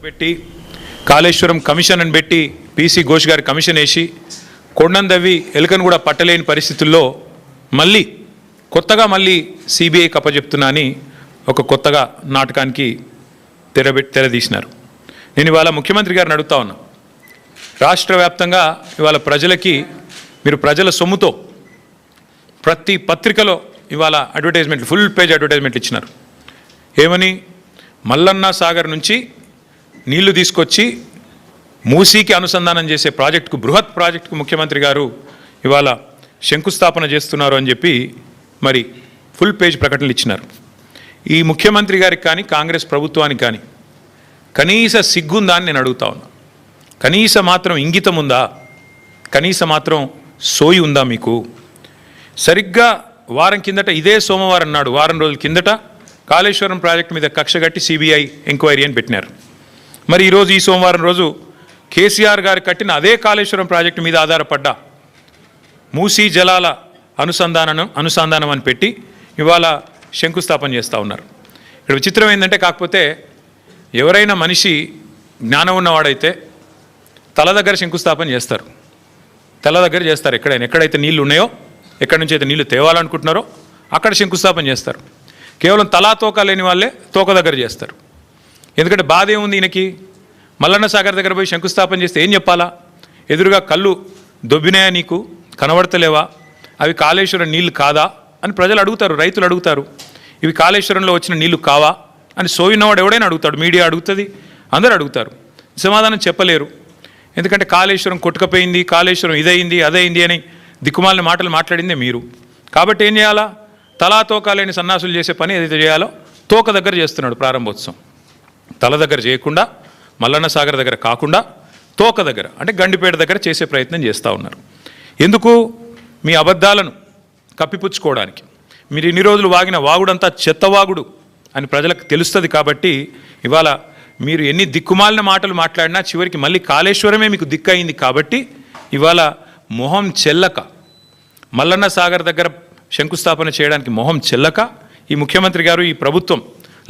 పెట్టి కాళేశ్వరం కమిషన్ అని పెట్టి పీసీ ఘోష్ గారి కమిషన్ వేసి కొండందవి ఎలుకను కూడా పట్టలేని పరిస్థితుల్లో మళ్ళీ కొత్తగా సిబిఐ కప్పచెప్తున్నా అని ఒక కొత్తగా నాటకానికి తెరదీసినారు. నేను ఇవాళ ముఖ్యమంత్రి గారిని అడుగుతా ఉన్నా, రాష్ట్ర వ్యాప్తంగా ఇవాళ ప్రజలకి మీరు ప్రజల సొమ్ముతో ప్రతి పత్రికలో ఇవాళ అడ్వర్టైజ్మెంట్లు, ఫుల్ పేజ్ అడ్వర్టైజ్మెంట్లు ఇచ్చినారు. ఏమని? మల్లన్న సాగర్ నుంచి నీళ్లు తీసుకొచ్చి మూసీకి అనుసంధానం చేసే ప్రాజెక్టుకు, బృహత్ ప్రాజెక్టుకు ముఖ్యమంత్రి గారు ఇవాళ శంకుస్థాపన చేస్తున్నారు అని చెప్పి మరి ఫుల్ పేజ్ ప్రకటనలు ఇచ్చినారు. ఈ ముఖ్యమంత్రి గారికి కానీ కాంగ్రెస్ ప్రభుత్వానికి కానీ కనీస సిగ్గుందా అని నేను అడుగుతా ఉన్నా. కనీస మాత్రం ఇంగితం ఉందా? కనీస మాత్రం సోయి ఉందా మీకు? సరిగ్గా వారం కిందట, ఇదే సోమవారం నాడు, వారం రోజుల కిందట కాళేశ్వరం ప్రాజెక్టు మీద కక్ష కట్టి సిబిఐ ఎంక్వైరీ అని పెట్టినారు. మరి ఈరోజు ఈ సోమవారం రోజు కేసీఆర్ గారు కట్టిన అదే కాళేశ్వరం ప్రాజెక్టు మీద ఆధారపడ్డ మూసీ జలాల అనుసంధానం అని పెట్టి ఇవాళ శంకుస్థాపన చేస్తూ ఉన్నారు. ఇక్కడ విచిత్రం ఏంటంటే, కాకపోతే ఎవరైనా మనిషి జ్ఞానం ఉన్నవాడైతే తల దగ్గర శంకుస్థాపన చేస్తారు. తల దగ్గర చేస్తారు. ఎక్కడైతే నీళ్లు ఉన్నాయో, ఎక్కడి నుంచి అయితే నీళ్లు తేవాలనుకుంటున్నారో అక్కడ శంకుస్థాపన చేస్తారు. కేవలం తలా తోక లేని వాళ్ళే తోక దగ్గర చేస్తారు. ఎందుకంటే బాధ ఏముంది ఈయనకి? మల్లన్న సాగర్ దగ్గర పోయి శంకుస్థాపన చేస్తే ఏం చెప్పాలా? ఎదురుగా కళ్ళు దొబ్బినాయా, నీకు కనబడతలేవా, అవి కాళేశ్వరం నీళ్లు కాదా అని ప్రజలు అడుగుతారు, రైతులు అడుగుతారు. ఇవి కాళేశ్వరంలో వచ్చిన నీళ్లు కావా అని సోయినవాడు ఎవడైనా అడుగుతాడు, మీడియా అడుగుతుంది, అందరూ అడుగుతారు. సమాధానం చెప్పలేరు. ఎందుకంటే కాళేశ్వరం కొట్టుకపోయింది, కాళేశ్వరం ఇదైంది అదైంది అని దిక్కుమాలిన మాటలు మాట్లాడిందే మీరు. కాబట్టి ఏం చేయాలా? తలా తోక లేని సన్నాసులు చేసే పని ఏదైతే చేయాలో తోక దగ్గర చేస్తున్నాడు ప్రారంభోత్సవం. తల దగ్గర చేయకుండా, మల్లన్న సాగర్ దగ్గర కాకుండా తోక దగ్గర, అంటే గండిపేట దగ్గర చేసే ప్రయత్నం చేస్తూ ఉన్నారు. ఎందుకు? మీ అబద్ధాలను కప్పిపుచ్చుకోవడానికి. మీరు ఇన్ని రోజులు వాగిన వాగుడంతా చెత్తవాగుడు అని ప్రజలకు తెలుస్తుంది. కాబట్టి ఇవాళ మీరు ఎన్ని దిక్కుమాలిన మాటలు మాట్లాడినా చివరికి మళ్ళీ కాళేశ్వరమే మీకు దిక్కయింది. కాబట్టి ఇవాళ మొహం చెల్లక, మల్లన్న సాగర్ దగ్గర శంకుస్థాపన చేయడానికి మొహం చెల్లక ఈ ముఖ్యమంత్రి గారు, ఈ ప్రభుత్వం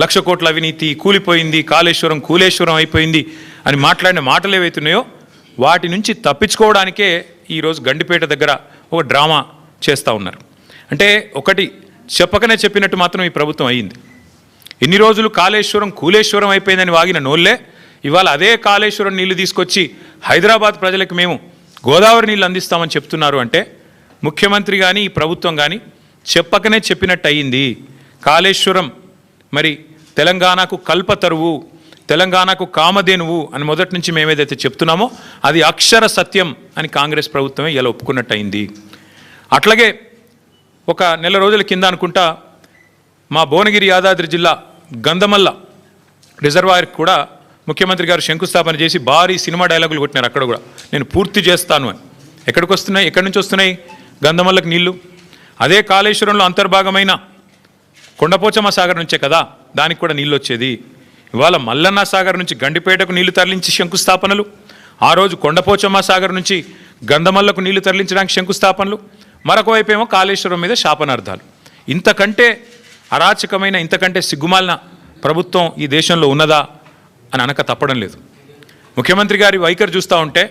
1,00,000 కోట్ల అవినీతి, కూలిపోయింది, కాళేశ్వరం కూలేశ్వరం అయిపోయింది అని మాట్లాడిన మాటలు ఏవైతున్నాయో వాటి నుంచి తప్పించుకోవడానికే ఈరోజు గండిపేట దగ్గర ఒక డ్రామా చేస్తూ ఉన్నారు. అంటే ఒకటి చెప్పకనే చెప్పినట్టు మాత్రం ఈ ప్రభుత్వం అయ్యింది. ఎన్ని రోజులు కాళేశ్వరం కూలేశ్వరం అయిపోయిందని వాగిన నోళ్ళే ఇవాళ అదే కాళేశ్వరం నీళ్లు తీసుకొచ్చి హైదరాబాద్ ప్రజలకు మేము గోదావరి నీళ్ళు అందిస్తామని చెప్తున్నారు. అంటే ముఖ్యమంత్రి కానీ ఈ ప్రభుత్వం కానీ చెప్పకనే చెప్పినట్టు అయ్యింది. కాళేశ్వరం మరి తెలంగాణకు కల్పతరువు, తెలంగాణకు కామధేనువు అని మొదటి నుంచి మేమేదైతే చెప్తున్నామో అది అక్షర సత్యం అని కాంగ్రెస్ ప్రభుత్వమే ఇలా ఒప్పుకున్నట్టు అయింది. అట్లాగే ఒక నెల రోజుల కింద అనుకుంటా మా భువనగిరి యాదాద్రి జిల్లా గంధమల్ల రిజర్వాయర్కి కూడా ముఖ్యమంత్రి గారు శంకుస్థాపన చేసి భారీ సినిమా డైలాగులు కొట్టినారు. అక్కడ కూడా నేను పూర్తి చేస్తాను అని. ఎక్కడికి వస్తున్నాయి? ఎక్కడి నుంచి వస్తున్నాయి గంధమల్లకి నీళ్లు? అదే కాళేశ్వరంలో అంతర్భాగమైన కొండపోచమ్మ సాగర్ నుంచే కదా దానికి కూడా నీళ్ళు వచ్చేది. ఇవాళ మల్లన్న సాగర్ నుంచి గండిపేటకు నీళ్లు తరలించి శంకుస్థాపనలు, ఆ రోజు కొండపోచమ్మ సాగర్ నుంచి గంధమల్లకు నీళ్లు తరలించడానికి శంకుస్థాపనలు, మరొక వైపు ఏమో కాళేశ్వరం మీద శాపనార్థాలు. ఇంతకంటే అరాచకమైన, ఇంతకంటే సిగ్గుమాలిన ప్రభుత్వం ఈ దేశంలో ఉన్నదా అని అనక తప్పడం లేదు. ముఖ్యమంత్రి గారి వైఖరి చూస్తూ ఉంటే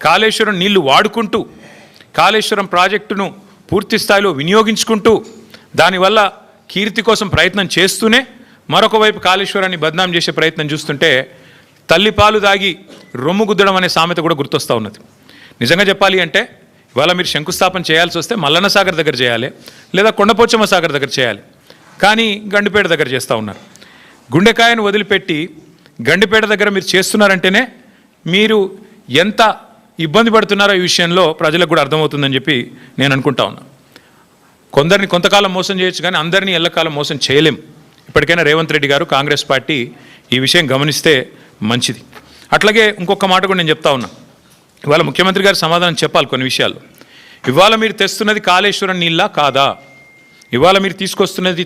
కాళేశ్వరం నీళ్లు వాడుకుంటూ, కాళేశ్వరం ప్రాజెక్టును పూర్తి స్థాయిలో వినియోగించుకుంటూ, దానివల్ల కీర్తి కోసం ప్రయత్నం చేస్తూనే మరొక వైపు కాళేశ్వరాన్ని బద్నాం చేసే ప్రయత్నం చూస్తుంటే తల్లిపాలు దాగి రొమ్ము గుద్దడం అనే సామెత కూడా గుర్తొస్తూ ఉన్నది. నిజంగా చెప్పాలి అంటే ఇవాళ మీరు శంకుస్థాపన చేయాల్సి వస్తే మల్లన్న సాగర్ దగ్గర చేయాలి, లేదా కొండపోచమ్మ సాగర్ దగ్గర చేయాలి. కానీ గండిపేట దగ్గర చేస్తూ ఉన్నారు. గుండెకాయను వదిలిపెట్టి గండిపేట దగ్గర మీరు చేస్తున్నారంటేనే మీరు ఎంత ఇబ్బంది పడుతున్నారో ఈ విషయంలో ప్రజలకు కూడా అర్థమవుతుందని చెప్పి నేను అనుకుంటా ఉన్నా. కొందరిని కొంతకాలం మోసం చేయొచ్చు, కానీ అందరినీ ఎల్లకాలం మోసం చేయలేం. ఇప్పటికైనా రేవంత్ రెడ్డి గారు, కాంగ్రెస్ పార్టీ ఈ విషయం గమనిస్తే మంచిది. అట్లాగే ఇంకొక మాట కూడా నేను చెప్తా ఉన్నా. ఇవాళ ముఖ్యమంత్రి గారు సమాధానం చెప్పాలి కొన్ని విషయాల్లో. ఇవాళ మీరు తెస్తున్నది కాళేశ్వరం నీళ్ళ కాదా? ఇవాళ మీరు తీసుకొస్తున్నది